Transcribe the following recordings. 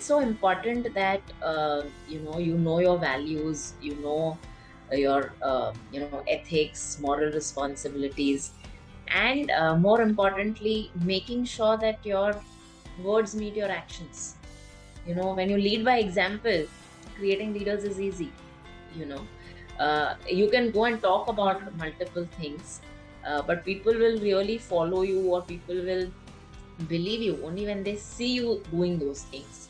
it's so important that you know your values, you know your ethics, moral responsibilities, and more importantly, making sure that your words meet your actions. When you lead by example, creating leaders is easy. you know you can go and talk about multiple things, but people will really follow you, or people will believe you only when they see you doing those things.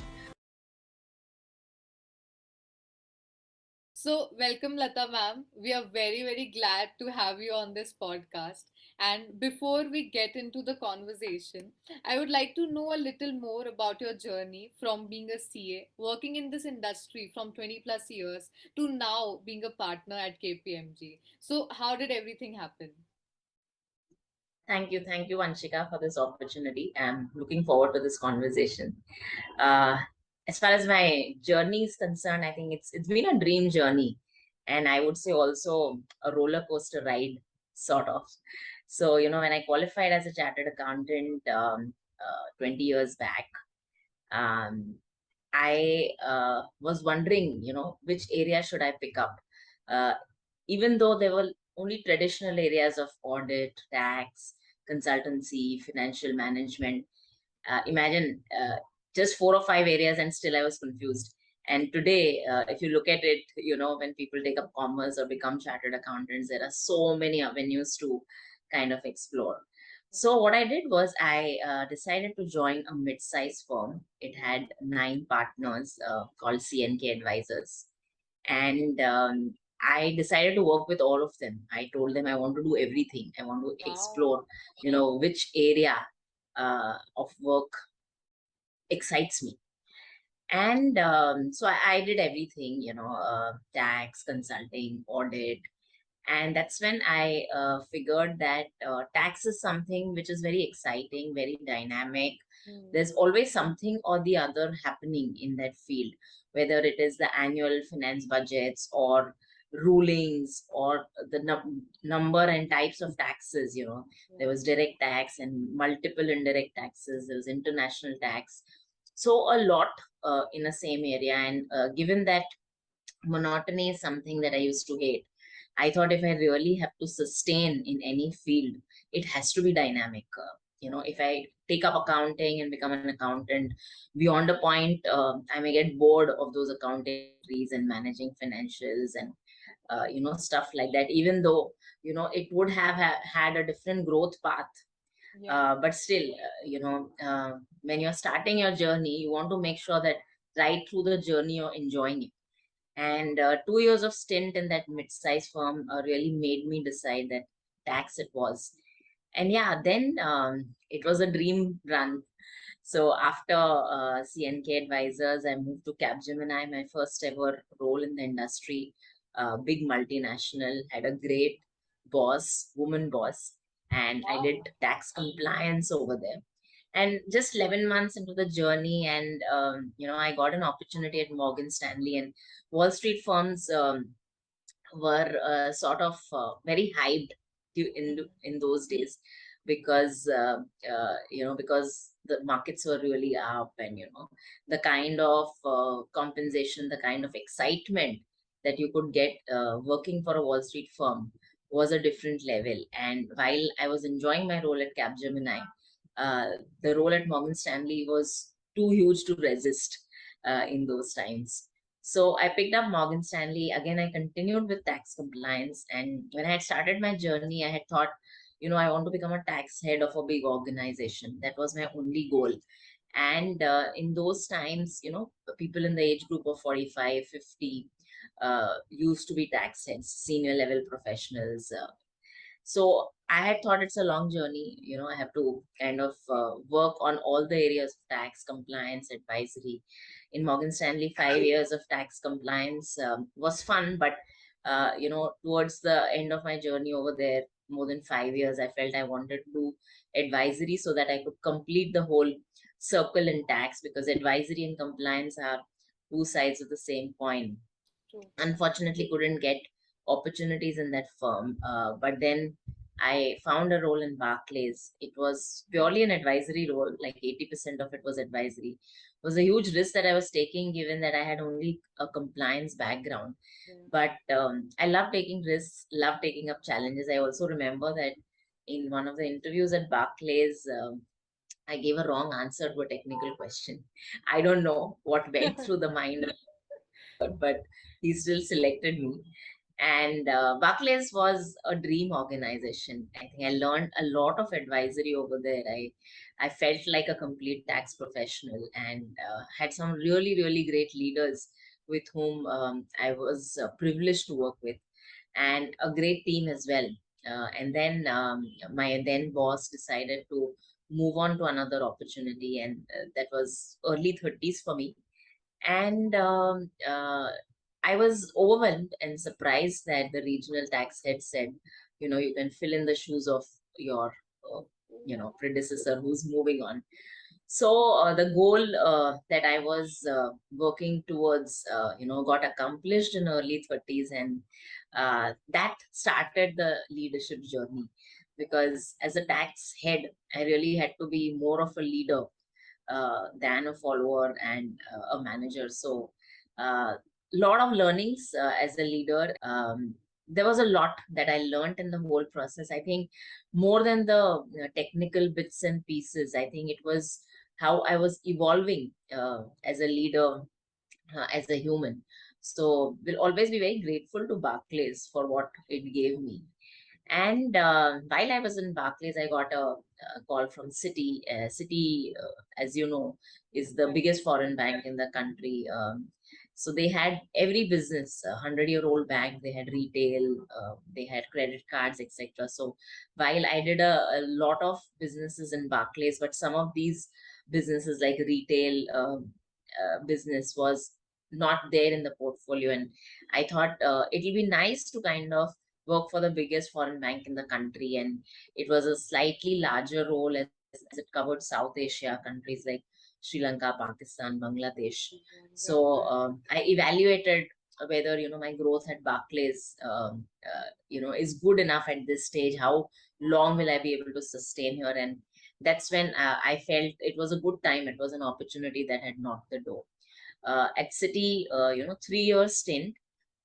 So, welcome, Lata ma'am. We are very, very glad to have you on this podcast. And before we get into the conversation, I would like to know a little more about your journey from being a CA, working in this industry from 20 plus years, to now being a partner at KPMG. So, how did everything happen? Thank you, Anshika, for this opportunity. I'm looking forward to this conversation. Uh, as far as my journey is concerned, I think it's been a dream journey, and I would say also a roller coaster ride, sort of. So, when I qualified as a chartered accountant 20 years back, um, I was wondering, which area should I pick up? Uh, Even though there were only traditional areas of audit, tax, consultancy, financial management. Imagine just 4 or 5 areas, and still I was confused. And today, if you look at it, when people take up commerce or become chartered accountants, there are so many avenues to kind of explore. So what I did was I decided to join a mid-sized firm. It had 9 partners, called CNK Advisors, and I decided to work with all of them. I told them I want to do everything. I want to Wow. explore, which area of work excites me. And so I did everything, tax, consulting, audit. And that's when I figured that tax is something which is very exciting, very dynamic. Hmm. There's always something or the other happening in that field, whether it is the annual finance budgets or rulings or the number and types of taxes. There was direct tax and multiple indirect taxes, there was international tax. So a lot in the same area. And given that monotony is something that I used to hate, I thought if I really have to sustain in any field, it has to be dynamic. If I take up accounting and become an accountant, beyond a point, I may get bored of those accounting entries and managing financials and stuff like that. Even though it would have had a different growth path, Yeah. but still, when you're starting your journey, you want to make sure that right through the journey you're enjoying it. And 2 years of stint in that mid-sized firm really made me decide that tax it was. And yeah, then it was a dream run. So after CNK Advisors, I moved to Capgemini, my first ever role in the industry. Big multinational, had a great boss, woman boss, and I Wow. did tax compliance over there. And just 11 months into the journey, and I got an opportunity at Morgan Stanley. And Wall Street firms were sort of very hyped in those days, because because the markets were really up, and the kind of compensation, the kind of excitement that you could get working for a Wall Street firm was a different level. And while I was enjoying my role at Capgemini, uh, the role at Morgan Stanley was too huge to resist in those times. So I picked up Morgan Stanley. Again, I continued with tax compliance. And when I had started my journey, I had thought, I want to become a tax head of a big organization. That was my only goal. And in those times, people in the age group of 45, 50 used to be tax heads, senior level professionals. So I had thought it's a long journey. I have to kind of work on all the areas of tax compliance, advisory. In Morgan Stanley, 5 years of tax compliance was fun, but towards the end of my journey over there, more than 5 years, I felt I wanted to do advisory so that I could complete the whole circle in tax, because advisory and compliance are two sides of the same coin. True. Unfortunately, couldn't get opportunities in that firm, but then I found a role in Barclays. It was purely an advisory role, like 80% of it was advisory. It was a huge risk that I was taking given that I had only a compliance background. Yeah. But I love taking risks, love taking up challenges. I also remember that in one of the interviews at Barclays, I gave a wrong answer to a technical question. I don't know what went through the mind, but he still selected me. And Barclays was a dream organization. I think I learned a lot of advisory over there. I felt like a complete tax professional and had some really, really great leaders with whom I was privileged to work with, and a great team as well. And then my then boss decided to move on to another opportunity, and that was early 30s for me. And I was overwhelmed and surprised that the regional tax head said, you can fill in the shoes of your, uh, predecessor who's moving on. So the goal that I was working towards, got accomplished in early 30s, and that started the leadership journey. Because as a tax head, I really had to be more of a leader than a follower and a manager. So, a lot of learnings as a leader. There was a lot that I learned in the whole process. I think more than the technical bits and pieces, I think it was how I was evolving as a leader, as a human. So, we'll always be very grateful to Barclays for what it gave me. And while I was in Barclays, I got a call from Citi. Citi, as you know, is the biggest foreign bank in the country. So they had every business, a 100-year-old bank. They had retail, they had credit cards, etc. So while I did a lot of businesses in Barclays, but some of these businesses like retail business was not there in the portfolio. And I thought it'll be nice to kind of work for the biggest foreign bank in the country. And it was a slightly larger role as it covered South Asia, countries like Sri Lanka, Pakistan, Bangladesh. So Right. I evaluated whether, my growth at Barclays, is good enough at this stage. How long will I be able to sustain here? And that's when I felt it was a good time. It was an opportunity that had knocked the door. At Citi, 3 year stint,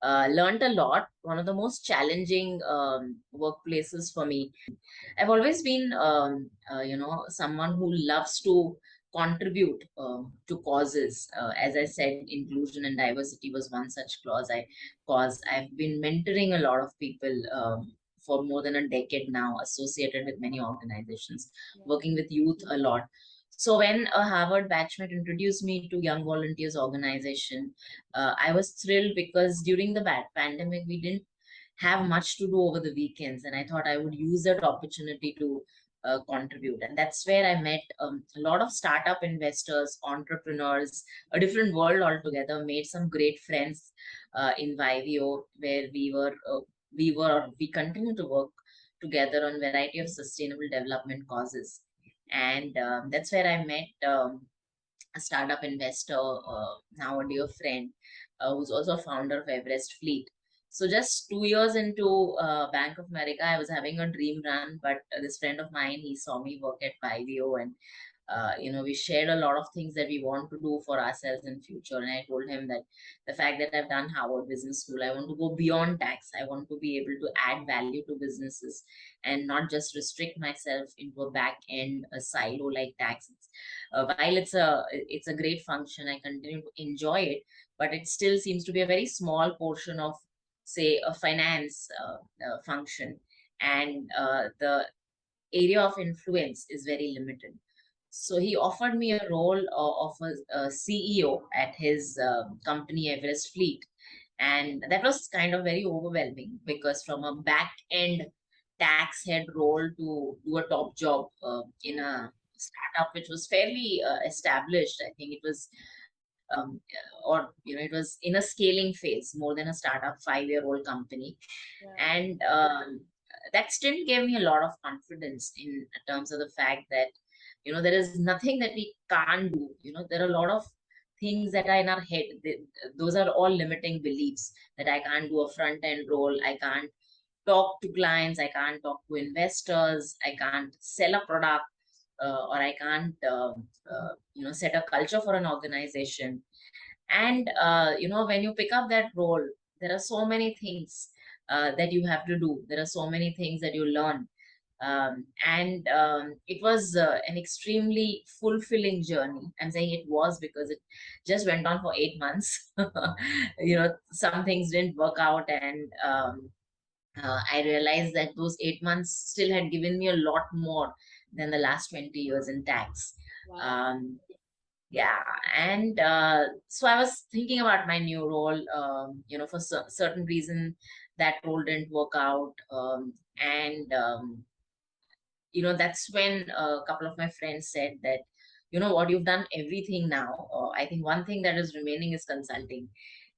learned a lot. One of the most challenging workplaces for me. I've always been, someone who loves to contribute to causes. As I said, inclusion and diversity was one such cause. I've been mentoring a lot of people for more than a decade now, associated with many organizations, working with youth a lot. So when a Harvard batchmate introduced me to Young Volunteers organization, I was thrilled because during the pandemic, we didn't have much to do over the weekends, and I thought I would use that opportunity to contribute. And that's where I met a lot of startup investors, entrepreneurs, a different world altogether. Made some great friends in Viveo, where we continue to work together on variety of sustainable development causes. And that's where I met a startup investor, now a dear friend, who's also a founder of Everest Fleet. So just 2 years into Bank of America, I was having a dream run, but this friend of mine, he saw me work at Viveo, and we shared a lot of things that we want to do for ourselves in future. And I told him that the fact that I've done Harvard Business School, I want to go beyond tax. I want to be able to add value to businesses and not just restrict myself into a back end, a silo like tax. While it's a great function, I continue to enjoy it, but it still seems to be a very small portion of, say, a finance function, and the area of influence is very limited. So he offered me a role of a CEO at his company Everest Fleet, and that was kind of very overwhelming because from a back end tax head role to do a top job in a startup which was fairly established. I think it was or it was in a scaling phase, more than a startup, 5-year-old company. Right. And that still gave me a lot of confidence in terms of the fact that there is nothing that we can't do. There are a lot of things that are in our head. Those are all limiting beliefs, that I can't do a front end role, I can't talk to clients, I can't talk to investors, I can't sell a product, or I can't set a culture for an organization. And when you pick up that role, there are so many things that you have to do. There are so many things that you learn. And it was an extremely fulfilling journey. I'm saying it was because it just went on for 8 months. Some things didn't work out, and I realized that those 8 months still had given me a lot more than the last 20 years in tax. Wow. Um, yeah, and so I was thinking about my new role. For certain reason, that role didn't work out, and that's when a couple of my friends said that, what, you've done everything now. I think one thing that is remaining is consulting,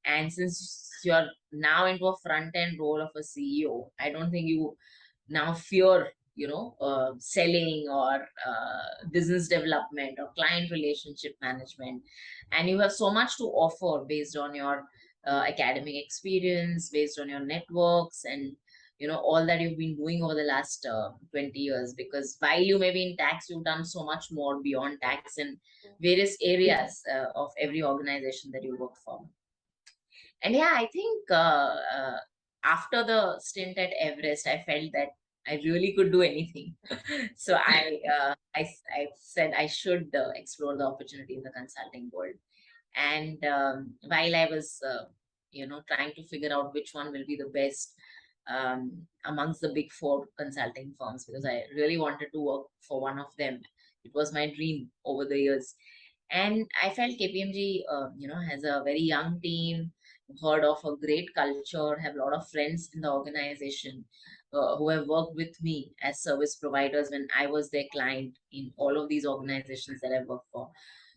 and since you're now into a front end role of a CEO, I don't think you now fear selling or business development or client relationship management. And you have so much to offer based on your academic experience, based on your networks, and all that you've been doing over the last 20 years. Because while you may be in tax, you've done so much more beyond tax in various areas of every organization that you work for. And yeah, I think after the stint at Everest, I felt that I really could do anything. So I said I should explore the opportunity in the consulting world. And while I was, trying to figure out which one will be the best amongst the big four consulting firms, because I really wanted to work for one of them. It was my dream over the years. And I felt KPMG, has a very young team, heard of a great culture, have a lot of friends in the organization who have worked with me as service providers when I was their client in all of these organizations that I've worked for.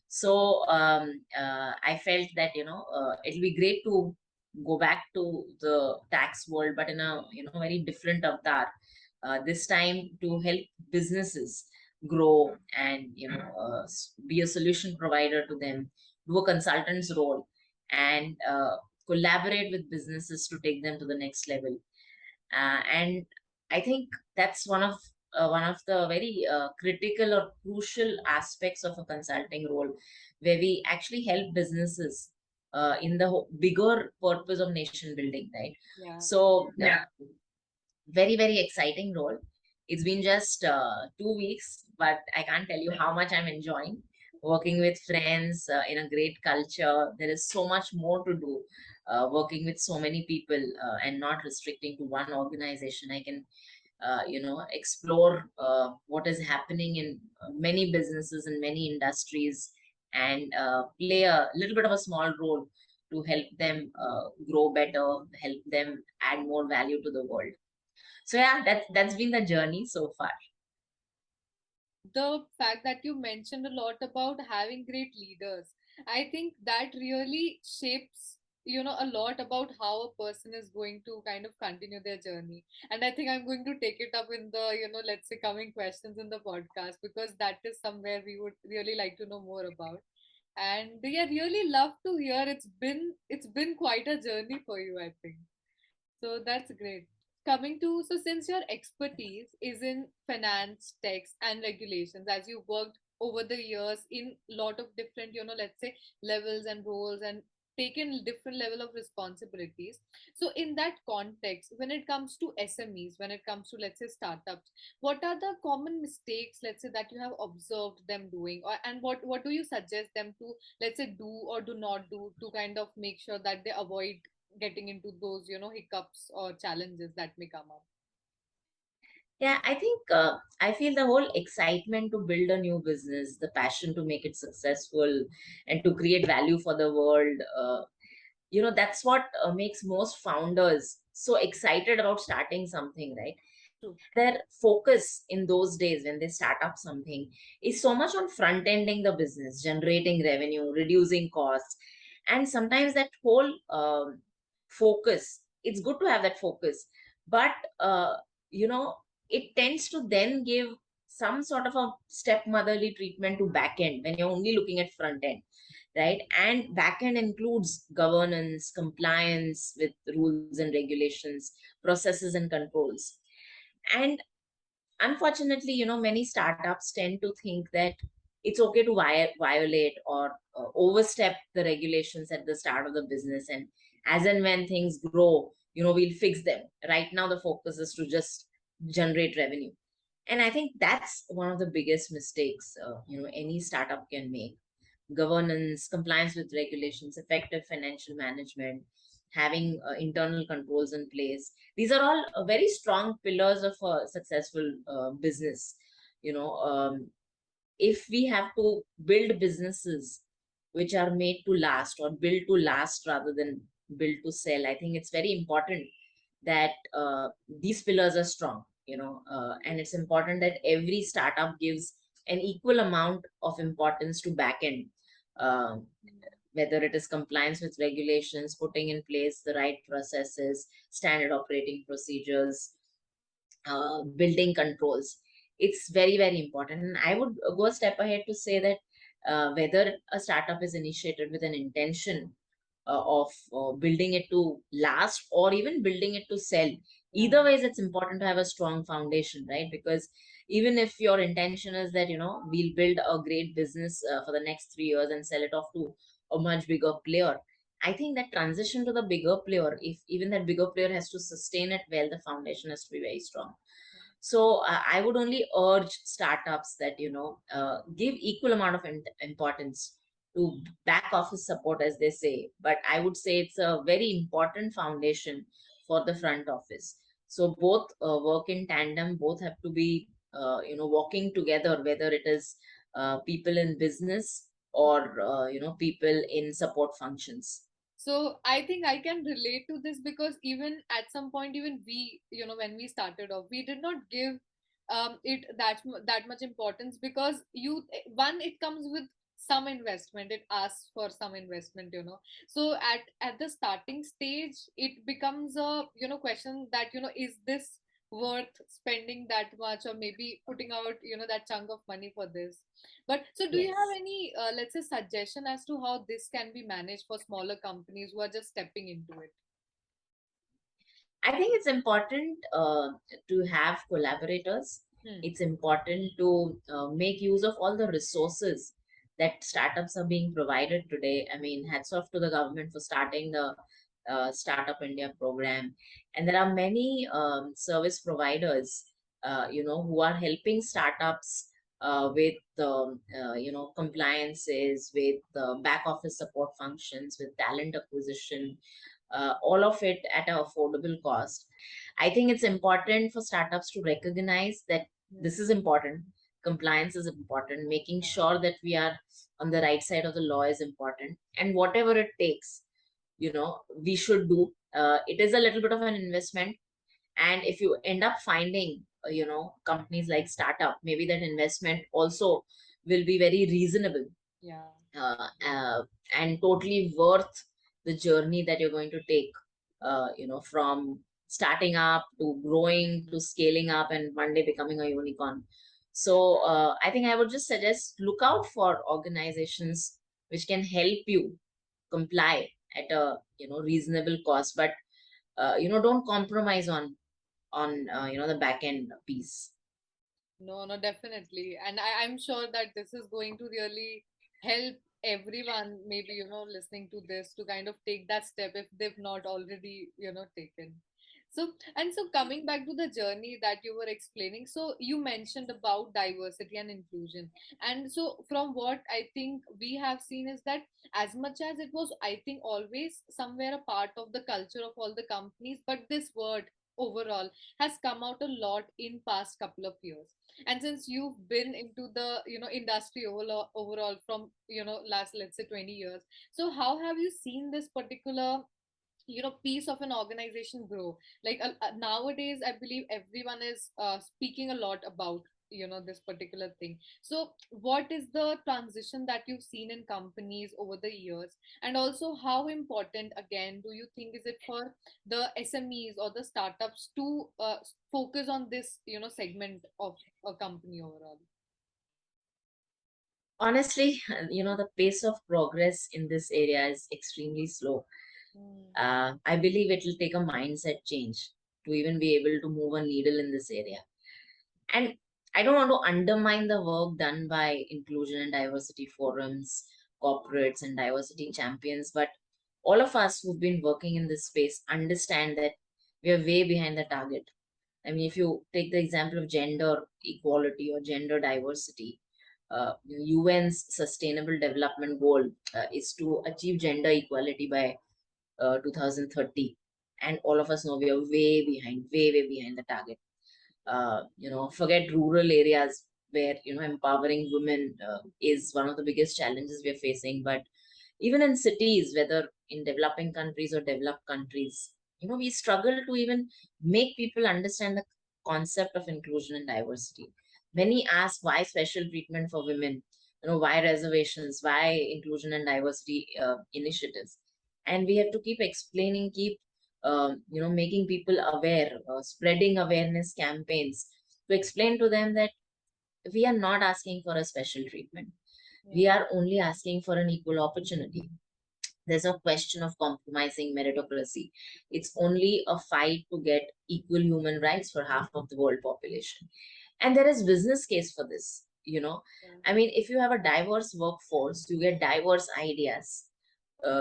So I felt that, it'll be great to go back to the tax world, but in a, very different avatar. This time to help businesses grow and, be a solution provider to them, do a consultant's role, and collaborate with businesses to take them to the next level. And I think that's one of the very critical or crucial aspects of a consulting role, where we actually help businesses in the bigger purpose of nation building, right? Yeah. So very, very exciting role. It's been just 2 weeks, but I can't tell you how much I'm enjoying working with friends in a great culture. There is so much more to do, working with so many people, and not restricting to one organization. I can, explore what is happening in many businesses and many industries, and play a little bit of a small role to help them grow better, help them add more value to the world. So yeah, that's been the journey so far. The fact that you mentioned a lot about having great leaders, I think that really shapes, a lot about how a person is going to kind of continue their journey. And I think I'm going to take it up in the, let's say, coming questions in the podcast, because that is somewhere we would really like to know more about. And yeah, really love to hear. It's been quite a journey for you, I think. So that's great. Coming to, so since your expertise is in finance, tax, and regulations, as you worked over the years in lot of different, let's say, levels and roles, and taken different level of responsibilities. So in that context, when it comes to SMEs, when it comes to, let's say, startups, what are the common mistakes, let's say, that you have observed them doing, or and what do you suggest them to, let's say, do or do not do to kind of make sure that they avoid getting into those, hiccups or challenges that may come up? Yeah, I think I feel the whole excitement to build a new business, the passion to make it successful, and to create value for the world. That's what makes most founders so excited about starting something, right? True. And their focus in those days when they start up something is so much on front ending the business, generating revenue, reducing costs. And sometimes that whole focus, it's good to have that focus, but you know it tends to then give some sort of a stepmotherly treatment to back end when you're only looking at front end. right? And backend includes governance, compliance with rules and regulations, processes and controls. And unfortunately, many startups tend to think that it's okay to violate or overstep the regulations at the start of the business, and as and when things grow, we'll fix them. Right now the focus is to just generate revenue. And I think that's one of the biggest mistakes any startup can make. Governance, compliance with regulations, effective financial management, having internal controls in place. These are all very strong pillars of a successful business. If we have to build businesses which are made to last, or build to last rather than build to sell, I think it's very important that these pillars are strong, and it's important that every startup gives an equal amount of importance to backend, uh, whether it is compliance with regulations, putting in place the right processes, standard operating procedures, building controls. It's very, very important. And I would go a step ahead to say that whether a startup is initiated with an intention of building it to last, or even building it to sell, Yeah. either ways it's important to have a strong foundation, right? Because even if your intention is that we'll build a great business for the next 3 years and sell it off to a much bigger player, I think that transition to the bigger player, if even that bigger player has to sustain it well, the foundation has to be very strong. So I would only urge startups that give equal amount of importance to back office support, as they say. But I would say it's a very important foundation for the front office. So both work in tandem. Both have to be working together, whether it is people in business or people in support functions. So I think I can relate to this because even at some point, even we, when we started off, we did not give it that much importance because one, it comes with some investment. It asks for some investment. So at the starting stage, it becomes a question that is this worth spending that much, or maybe putting out that chunk of money for this. But so, do you have Yes. any, let's say, suggestion as to how this can be managed for smaller companies who are just stepping into it? I think it's important to have collaborators. Hmm. It's important to make use of all the resources that startups are being provided today. I mean, hats off to the government for starting the Startup India program. And there are many service providers, who are helping startups with, compliances, with back office support functions, with talent acquisition, all of it at an affordable cost. I think it's important for startups to recognize that Hmm. this is important. Compliance is important. Making sure that we are on the right side of the law is important. And whatever it takes, we should do. It is a little bit of an investment. And if you end up finding, companies like startup, maybe that investment also will be very reasonable, Yeah. uh, uh, and totally worth the journey that you're going to take, from starting up to growing to scaling up and one day becoming a unicorn. So I think I would just suggest, look out for organizations which can help you comply at a reasonable cost, but don't compromise on the back end piece. No, no, definitely. And I'm sure that this is going to really help everyone, maybe, listening to this to kind of take that step if they've not already, taken. So, and so coming back to the journey that you were explaining, so you mentioned about diversity and inclusion. And so, from what I think we have seen is that as much as it was, I think, always somewhere a part of the culture of all the companies, but this word overall has come out a lot in past couple of years. And since you've been into the industry overall from last, let's say, 20 years, so how have you seen this particular piece of an organization grow? Like nowadays I believe everyone is speaking a lot about this particular thing. So what is the transition that you've seen in companies over the years, and also how important again do you think is it for the SMEs or the startups to focus on this segment of a company overall? Honestly, the pace of progress in this area is extremely slow. Hmm. I believe it will take a mindset change to even be able to move a needle in this area. And I don't want to undermine the work done by inclusion and diversity forums, corporates, and diversity champions, but all of us who've been working in this space understand that we are way behind the target. I mean, if you take the example of gender equality or gender diversity, UN's Sustainable Development Goal is to achieve gender equality by 2030. And all of us know we are way behind, way behind the target. Forget rural areas where, empowering women is one of the biggest challenges we are facing. But even in cities, whether in developing countries or developed countries, we struggle to even make people understand the concept of inclusion and diversity. Yeah. Many ask why special treatment for women, why reservations, why inclusion and diversity initiatives. And we have to keep explaining, keep making people aware, spreading awareness campaigns to explain to them that we are not asking for a special treatment. We Yeah. are only asking for an equal opportunity. There's no question of compromising meritocracy. It's only a fight to get equal human rights for half of the world population. And there is business case for this. Yeah. I mean, if you have a diverse workforce, you get diverse ideas,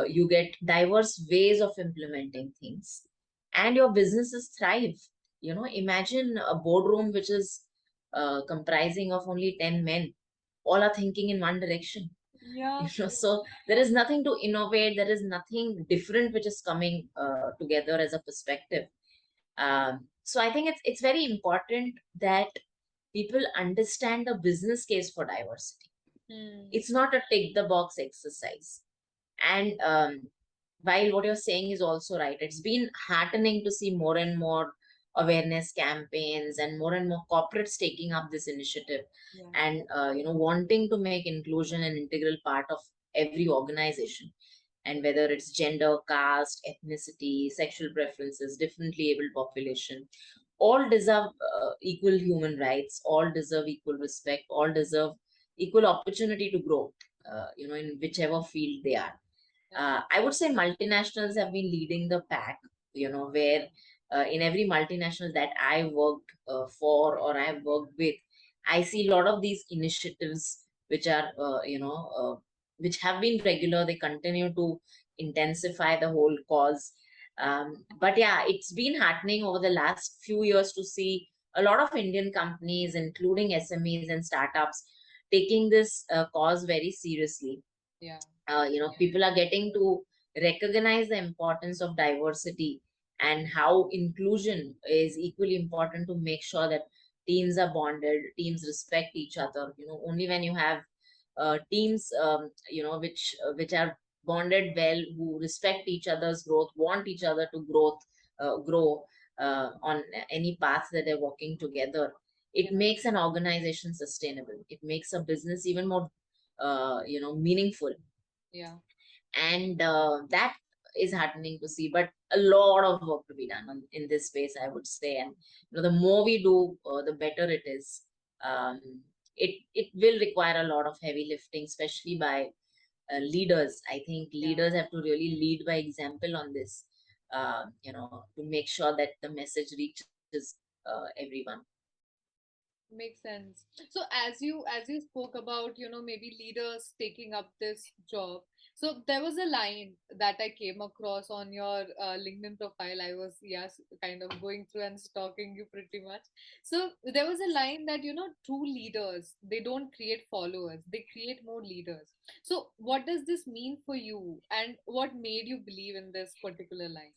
you get diverse ways of implementing things, and your businesses thrive. Imagine a boardroom which is comprising of only 10 men, all are thinking in one direction. Yeah. So there is nothing to innovate, there is nothing different which is coming together as a perspective. So I think it's very important that people understand the business case for diversity. Hmm. It's not a tick the box exercise. And while what you're saying is also right, it's been heartening to see more and more awareness campaigns and more corporates taking up this initiative, Yeah. and wanting to make inclusion an integral part of every organization. And whether it's gender, caste, ethnicity, sexual preferences, differently abled population, all deserve equal human rights, all deserve equal respect, all deserve equal opportunity to grow, in whichever field they are. Yeah. I would say multinationals have been leading the pack, where in every multinational that I worked for or I have worked with, I see a lot of these initiatives which are, which have been regular. They continue to intensify the whole cause. But yeah, it's been happening over the last few years to see a lot of Indian companies, including SMEs and startups, taking this cause very seriously. Yeah. People are getting to recognize the importance of diversity and how inclusion is equally important to make sure that teams are bonded, teams respect each other. Only when you have teams, which are bonded well, who respect each other's growth, want each other to grow on any path that they're walking together, it Yeah. makes an organization sustainable. It makes a business even more meaningful. Yeah. And that is heartening to see, but a lot of work to be done in this space, I would say. And the more we do, the better it is. Um, it it will require a lot of heavy lifting, especially by leaders. I think Yeah. leaders have to really lead by example on this, to make sure that the message reaches everyone. Makes sense. So as you spoke about, maybe leaders taking up this job. So there was a line that I came across on your LinkedIn profile. I was, yes, kind of going through and stalking you pretty much. So there was a line that, true leaders, they don't create followers, they create more leaders. So what does this mean for you, and what made you believe in this particular line?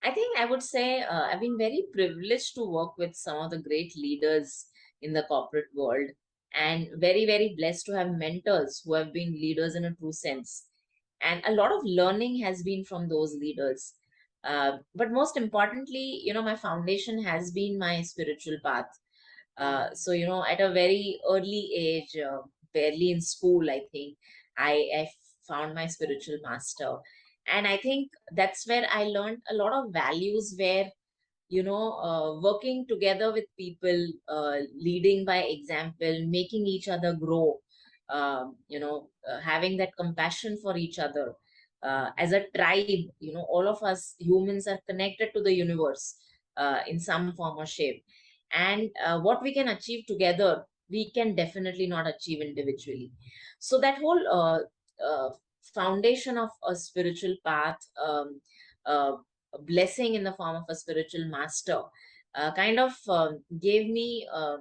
I think I would say I've been very privileged to work with some of the great leaders in the corporate world, and very blessed to have mentors who have been leaders in a true sense. And a lot of learning has been from those leaders. But most importantly, my foundation has been my spiritual path. Yeah. So, at a very early age, barely in school, I think, I found my spiritual master. And I think that's where I learned a lot of values where, working together with people, leading by example, making each other grow, having that compassion for each other. As a tribe, all of us humans are connected to the universe in some form or shape. And what we can achieve together, we can definitely not achieve individually. So that whole foundation of a spiritual path, uh, a blessing in the form of a spiritual master, kind of gave me a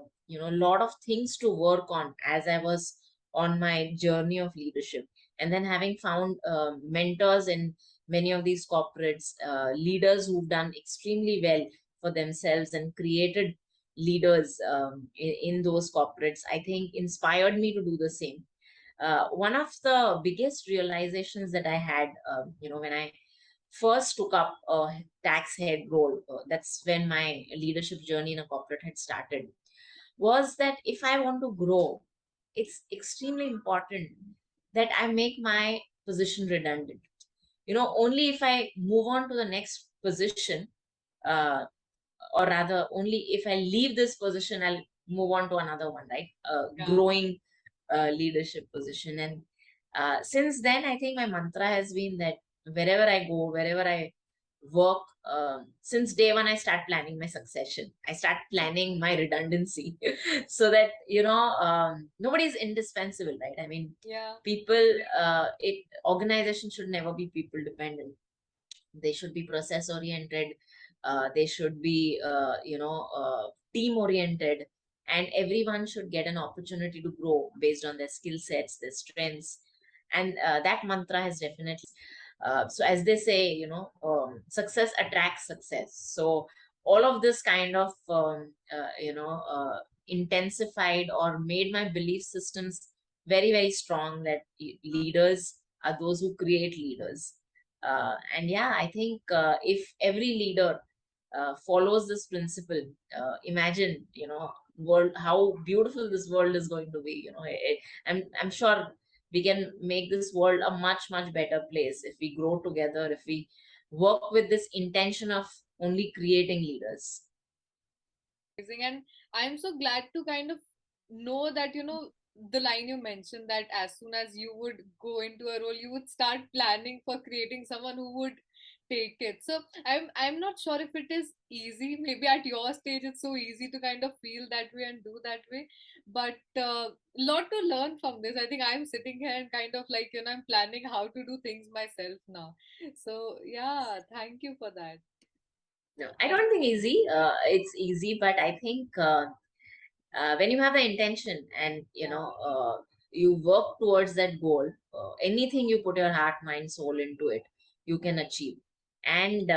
lot of things to work on as I was on my journey of leadership. And then having found mentors in many of these corporates, leaders who've done extremely well for themselves and created leaders in those corporates, I think inspired me to do the same. One of the biggest realizations that I had, when I first took up a tax head role, that's when my leadership journey in a corporate had started, was that if I want to grow, it's extremely important that I make my position redundant. Only if I move on to the next position, uh, or rather, only if I leave this position, I'll move on to another one, right? Yeah. Growing leadership position. And since then, I think my mantra has been that wherever I go, wherever I work, since day one, I start planning my succession. I start planning my redundancy so that, nobody's indispensable, right? I mean, Yeah. people, organization should never be people dependent. They should be process oriented. They should be team oriented, and everyone should get an opportunity to grow based on their skill sets, their strengths. And that mantra has definitely, so as they say, success attracts success. So all of this kind of intensified or made my belief systems very, very strong, that leaders are those who create leaders. And yeah, I think if every leader follows this principle, imagine, world, how beautiful this world is going to be. I'm sure we can make this world a much, much better place if we grow together, if we work with this intention of only creating leaders. Amazing. And I'm so glad to kind of know that, the line you mentioned, that as soon as you would go into a role, you would start planning for creating someone who would take it. So I'm not sure if it is easy. Maybe at your stage it's so easy to kind of feel that way and do that way. But lot to learn from this. I think I'm sitting here and kind of like, I'm planning how to do things myself now. So yeah, thank you for that. No, I don't think easy. It's easy, but I think when you have the intention and Yeah. you work towards that goal, anything you put your heart, mind, soul into it, you can achieve. And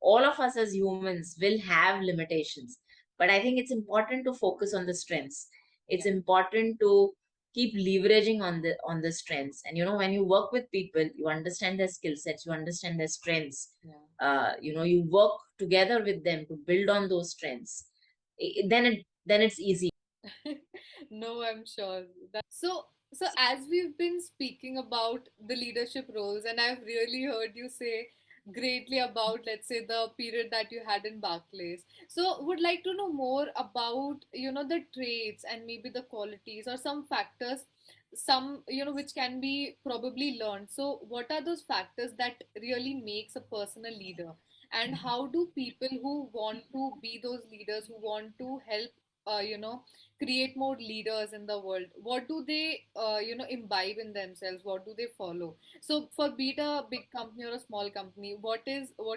all of us as humans will have limitations, but I think it's important to focus on the strengths. It's Yeah. important to keep leveraging on the strengths. And when you work with people, you understand their skill sets, you understand their strengths. Yeah. You work together with them to build on those strengths. Then it's easy. No, I'm sure. So as we've been speaking about the leadership roles, and I've really heard you say greatly about, let's say, the period that you had in Barclays. So would like to know more about, the traits and maybe the qualities or some factors, some, which can be probably learned. So what are those factors that really makes a person a leader? And how do people who want to be those leaders, who want to help, create more leaders in the world, what do they imbibe in themselves, what do they follow? So for be it a big company or a small company, what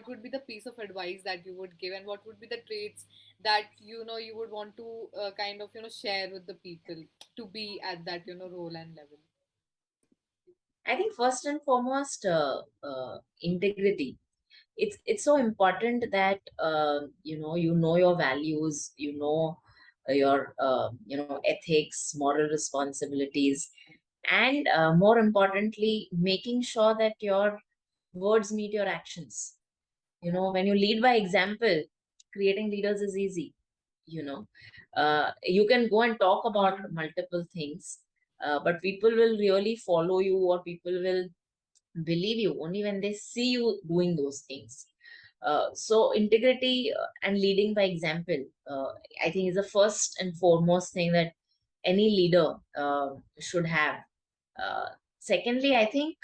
would be the piece of advice that you would give, and what would be the traits that you would want to kind of share with the people to be at that role and level? I think first and foremost, integrity. It's so important that you know your values, your ethics, moral responsibilities, and more importantly, making sure that your words meet your actions. When you lead by example, creating leaders is easy. You can go and talk about multiple things, but people will really follow you, or people will believe you only when they see you doing those things. So integrity and leading by example, I think, is the first and foremost thing that any leader should have. Uh, Secondly, I think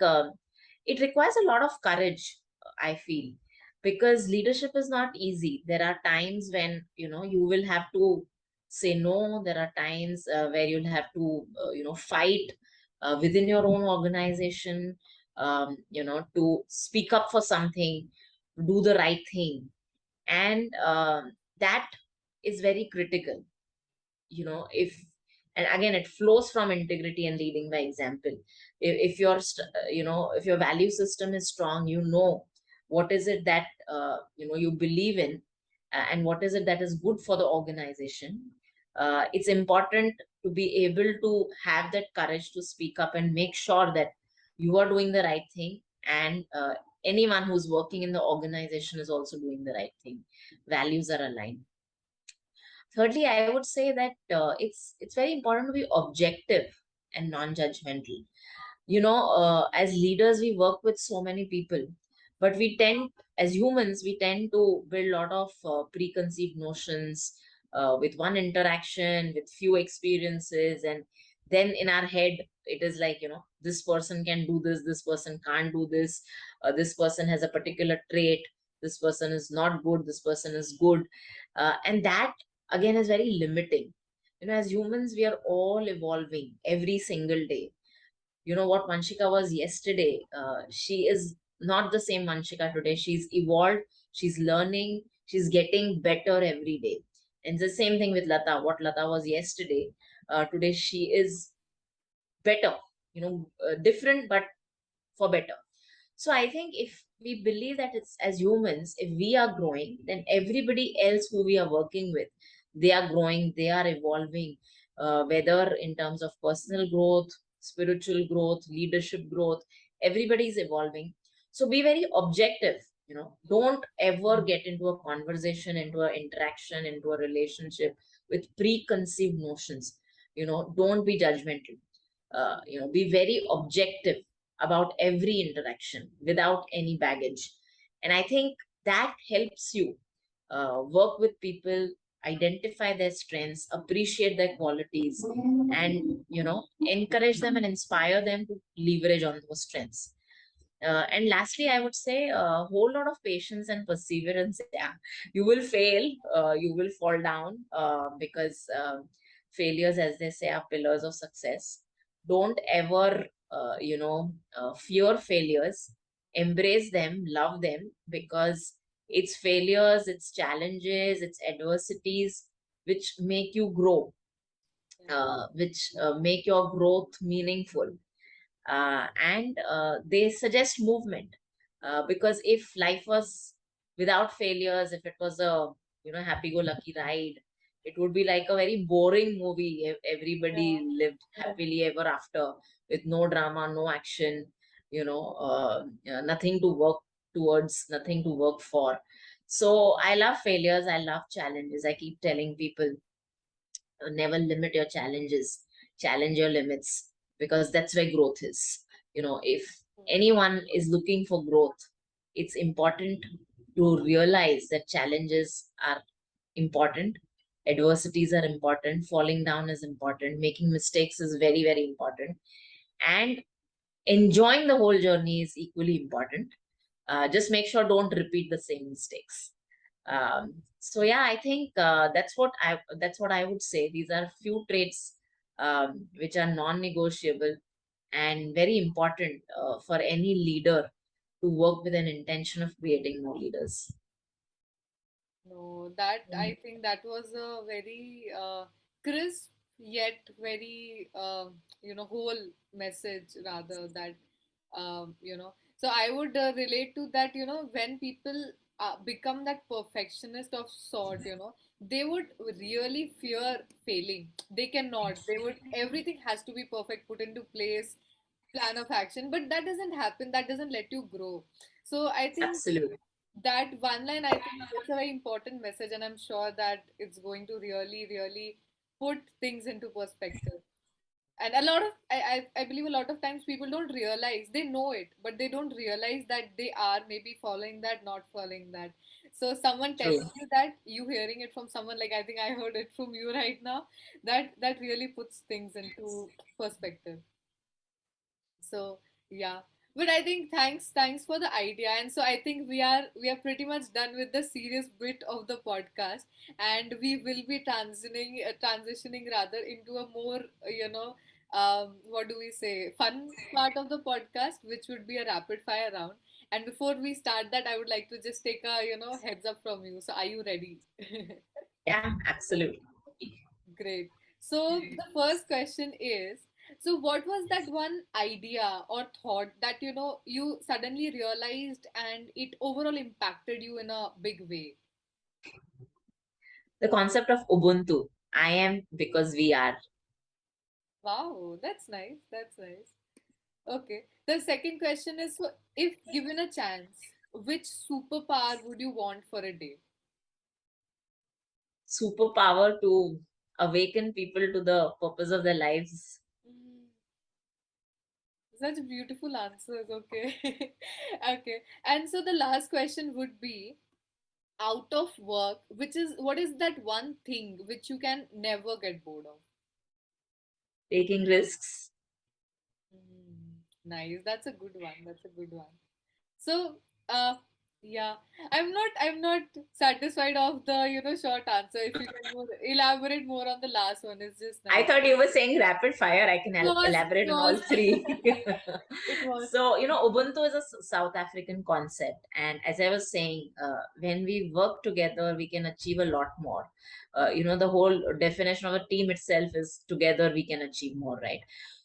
it requires a lot of courage, I feel, because leadership is not easy. There are times when, you will have to say no. There are times where you'll have to, fight within your own organization, to speak up for something, do the right thing. And that is very critical. If And again, it flows from integrity and leading by example. If your if your value system is strong, what is it that you believe in, and what is it that is good for the organization. It's important to be able to have that courage to speak up and make sure that you are doing the right thing, and anyone who's working in the organization is also doing the right thing. Values are aligned. Thirdly, I would say that it's very important to be objective and non-judgmental. As leaders, we work with so many people, but as humans, we tend to build a lot of preconceived notions with one interaction, with few experiences, and then in our head, it is like, this person can do this person can't do this, this person has a particular trait, this person is not good, this person is good. And that, again, is very limiting. As humans, we are all evolving every single day. What Vanshika was yesterday, she is not the same Vanshika today. She's evolved, she's learning, she's getting better every day. And the same thing with Lata. What Lata was yesterday, today she is better, different, but for better. So I think if we believe that, it's as humans, if we are growing, then everybody else who we are working with, they are growing, they are evolving, whether in terms of personal growth, spiritual growth, leadership growth, everybody is evolving. So be very objective. Don't ever get into a conversation, into an interaction, into a relationship with preconceived notions. Don't be judgmental. Be very objective about every interaction without any baggage. And I think that helps you work with people, identify their strengths, appreciate their qualities, and encourage them and inspire them to leverage on those strengths. And lastly, I would say a whole lot of patience and perseverance. Yeah, you will fail, you will fall down, because failures, as they say, are pillars of success. Don't ever, fear failures. Embrace them, love them, because it's failures, it's challenges, it's adversities which make you grow, which make your growth meaningful. And they suggest movement, because if life was without failures, if it was a happy-go-lucky ride, it would be like a very boring movie if everybody Yeah. lived happily ever after, with no drama, no action, nothing to work towards, nothing to work for. So I love failures, I love challenges. I keep telling people, never limit your challenges, challenge your limits, because that's where growth is. If anyone is looking for growth, it's important to realize that challenges are important, adversities are important, falling down is important, making mistakes is very, very important, and enjoying the whole journey is equally important. Just make sure don't repeat the same mistakes. So yeah, I think that's what I would say. These are few traits which are non-negotiable and very important for any leader to work with an intention of creating more leaders. No, that I think that was a very crisp yet very whole message rather that So I would relate to that. When people become that perfectionist of sort, they would really fear failing. They cannot. They would everything has to be perfect, put into place, plan of action. But that doesn't happen. That doesn't let you grow. So I think Absolutely. that one line, I think that's a very important message, and I'm sure that it's going to really, really put things into perspective. And a lot of I believe a lot of times people don't realize, they know it, but they don't realize that they are maybe following that, not following that. So someone True. telling you that, you hearing it from someone, like I think I heard it from you right now, that really puts things into perspective. So yeah, but I think thanks for the idea. And so I think we are pretty much done with the serious bit of the podcast, and we will be transitioning rather into a more what do we say, fun part of the podcast, which would be a rapid fire round. And before we start that, I would like to just take a heads up from you. So are you ready? Yeah, absolutely. Great. So the first question is, so what was that one idea or thought that you suddenly realized and it overall impacted you in a big way? The concept of Ubuntu. I am because we are. Wow, that's nice. That's nice. Okay. The second question is, so if given a chance, which superpower would you want for a day? Superpower to awaken people to the purpose of their lives. Mm, such beautiful answers. Okay. Okay. And so the last question would be, out of work, which is what is that one thing which you can never get bored of? Taking risks. Nice. That's a good one. That's a good one. So, uh, yeah, I'm not satisfied of the short answer. If you can elaborate more on the last one, it's just I nice. thought you were saying rapid fire. I can It elaborate on all was, three. it was. So, Ubuntu is a South African concept. And as I was saying, when we work together, we can achieve a lot more. The whole definition of a team itself is together we can achieve more, right?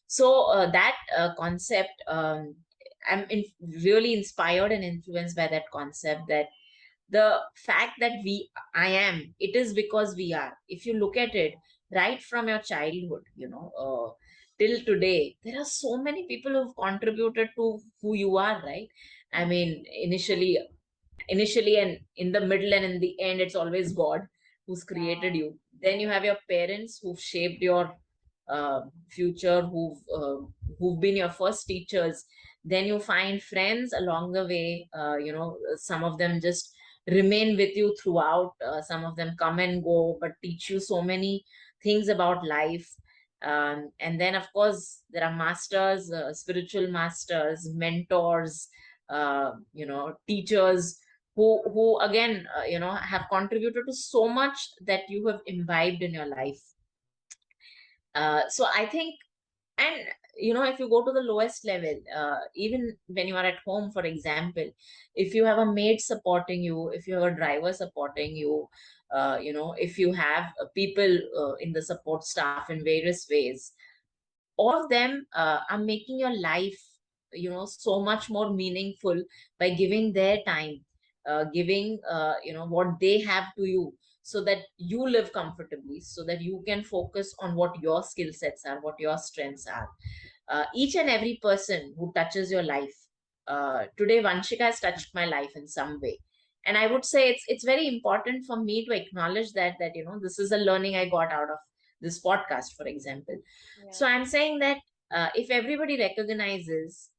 So, that concept, really inspired and influenced by that concept, that the fact that I am, it is because we are. If you look at it right from your childhood, till today, there are so many people who've contributed to who you are, right? I mean, initially and in the middle and in the end, it's always God who's created Yeah. you. Then you have your parents who've shaped your future, who've been your first teachers. Then you find friends along the way. Some of them just remain with you throughout. Some of them come and go, but teach you so many things about life. And then, of course, there are masters, spiritual masters, mentors, teachers who again, have contributed to so much that you have imbibed in your life. So I think, and if you go to the lowest level, even when you are at home, for example, if you have a maid supporting you, if you have a driver supporting you, if you have people in the support staff in various ways, all of them are making your life so much more meaningful by giving their time, giving what they have to you, so that you live comfortably, so that you can focus on what your skill sets are, what your strengths are. Each and every person who touches your life, today Vanshika has touched my life in some way. And I would say it's very important for me to acknowledge that this is a learning I got out of this podcast, for example. So Yeah. I'm saying that, if everybody recognizes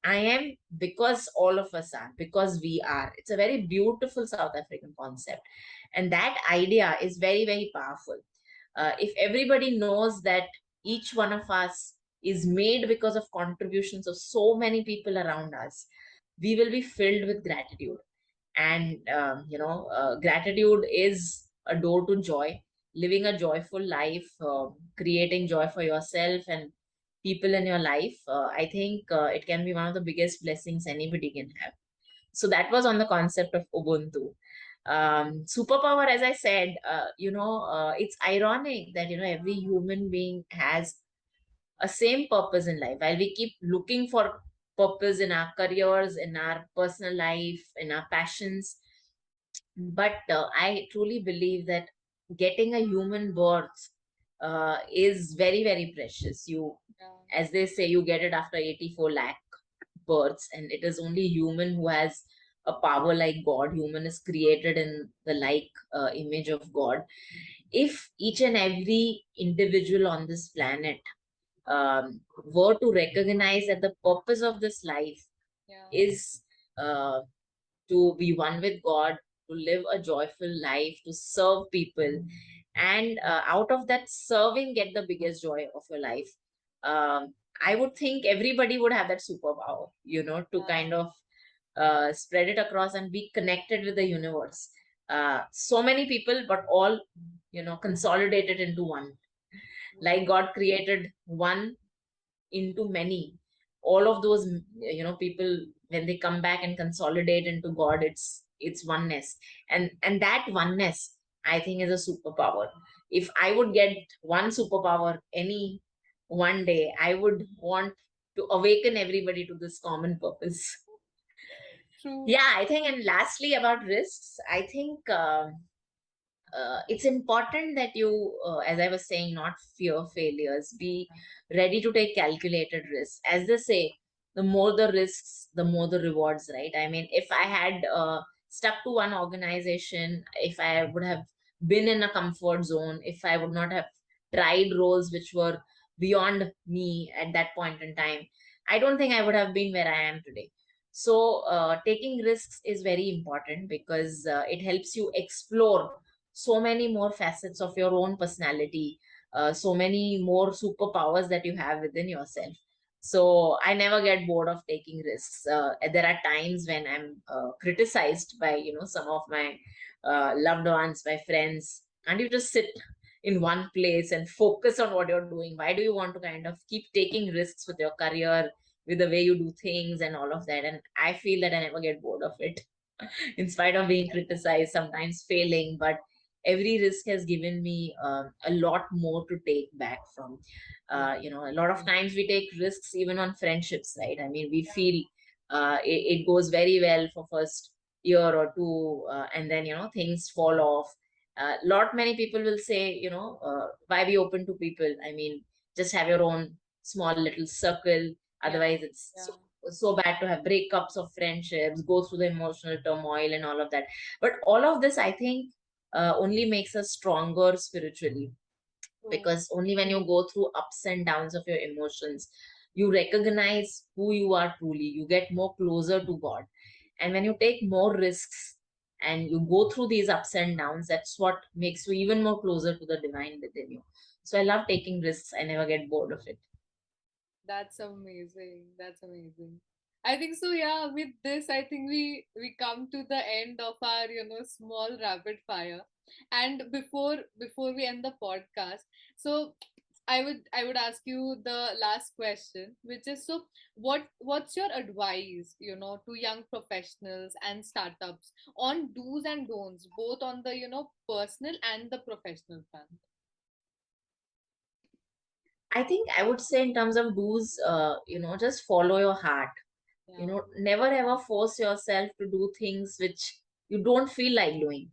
I am because all of us are, because we are, it's a very beautiful South African concept. And that idea is very, very powerful. If everybody knows that each one of us is made because of contributions of so many people around us, we will be filled with gratitude. And gratitude is a door to joy. Living a joyful life, creating joy for yourself and people in your life, I think it can be one of the biggest blessings anybody can have. So that was on the concept of Ubuntu. Superpower, as I said, it's ironic that every human being has a same purpose in life. While we keep looking for purpose in our careers, in our personal life, in our passions, but I truly believe that getting a human birth is very, very precious. Yeah. As they say, you get it after 84 lakh births, and it is only human who has a power like God. Human is created in the image of God. If each and every individual on this planet were to recognize that the purpose of this life Yeah. is to be one with God, to live a joyful life, to serve people, and out of that serving, get the biggest joy of your life. I would think everybody would have that superpower, to Yeah. kind of spread it across and be connected with the universe. So many people, but all, consolidated into one. Mm. Like God created one into many. All of those, people, when they come back and consolidate into God, it's oneness. And that oneness, I think, is a superpower. If I would get one superpower any one day, I would want to awaken everybody to this common purpose. True. Yeah, I think. And lastly, about risks, I think it's important that you, as I was saying, not fear failures, be ready to take calculated risks. As they say, the more the risks, the more the rewards, right? I mean, if I had stuck to one organization, if I would have been in a comfort zone, if I would not have tried roles which were beyond me at that point in time, I don't think I would have been where I am today. So, taking risks is very important because it helps you explore so many more facets of your own personality, so many more superpowers that you have within yourself. So I never get bored of taking risks. There are times when I'm criticized by some of my loved ones, my friends. Can't you just sit in one place and focus on what you're doing? Why do you want to kind of keep taking risks with your career, with the way you do things and all of that? And I feel that I never get bored of it. In spite of being criticized, sometimes failing, but every risk has given me a lot more to take back from. A lot of times we take risks even on friendships, right? I mean, we feel it goes very well for first year or two, and then things fall off. Lot many people will say, why be open to people? I mean, just have your own small little circle. Yeah. Otherwise, it's Yeah. so bad to have breakups of friendships, go through the emotional turmoil and all of that. But all of this, I think, only makes us stronger spiritually, True. because only when you go through ups and downs of your emotions, you recognize who you are truly, you get more closer to God. And when you take more risks and you go through these ups and downs, that's what makes you even more closer to the divine within you. So I love taking risks. I never get bored of it. That's amazing. That's amazing. I think so. Yeah. With this, I think we come to the end of our small rapid fire. And before we end the podcast, so I would ask you the last question, which is, so what's your advice, to young professionals and startups on do's and don'ts, both on the personal and the professional front? I think I would say, in terms of do's, just follow your heart. Yeah. Never ever force yourself to do things which you don't feel like doing.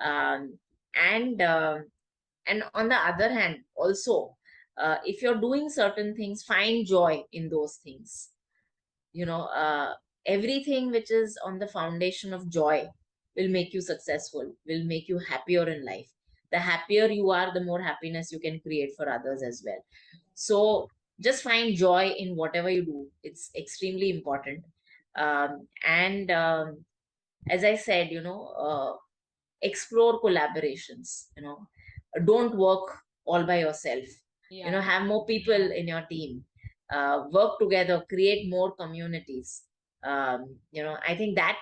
um, and and on the other hand also, if you're doing certain things, find joy in those things. Everything which is on the foundation of joy will make you successful, will make you happier in life. The happier you are, the more happiness you can create for others as well. So just find joy in whatever you do. It's extremely important. And as I said, explore collaborations. Don't work all by yourself. Yeah. Have more people in your team. Work together, create more communities. I think that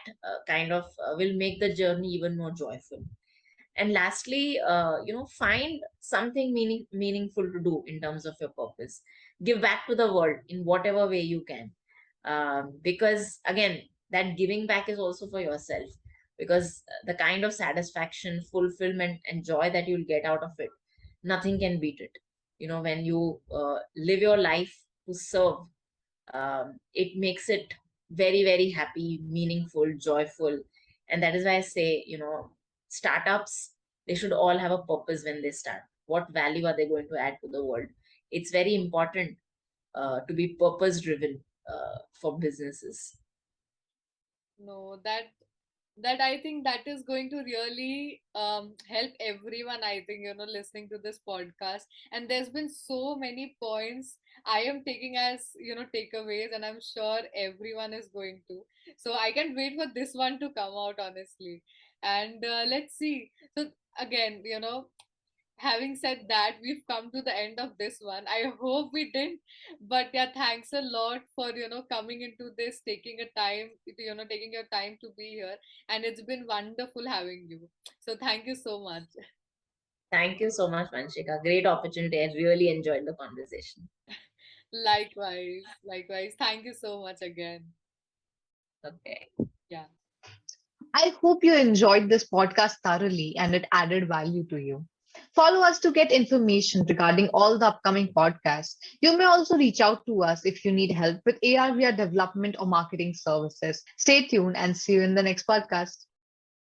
kind of will make the journey even more joyful. And lastly, find something meaningful to do in terms of your purpose. Give back to the world in whatever way you can. Because again, that giving back is also for yourself, because the kind of satisfaction, fulfillment, and joy that you'll get out of it, nothing can beat it. When you live your life to serve, it makes it very, very happy, meaningful, joyful. And that is why I say, startups, they should all have a purpose when they start. What value are they going to add to the world? It's very important to be purpose driven for businesses. No, that that I think that is going to really help everyone, I think, listening to this podcast. And there's been so many points I am taking as, takeaways, and I'm sure everyone is going to. So I can't wait for this one to come out, honestly. And let's see. So again, having said that, we've come to the end of this one. I hope we didn't, but yeah, thanks a lot for coming into this, taking a time, taking your time to be here, and it's been wonderful having you. So thank you so much. Thank you so much, Vanshika. Great opportunity. I really enjoyed the conversation. Likewise, likewise. Thank you so much again. Okay. Yeah. I hope you enjoyed this podcast thoroughly and it added value to you. Follow us to get information regarding all the upcoming podcasts. You may also reach out to us if you need help with AR/VR development or marketing services. Stay tuned and see you in the next podcast.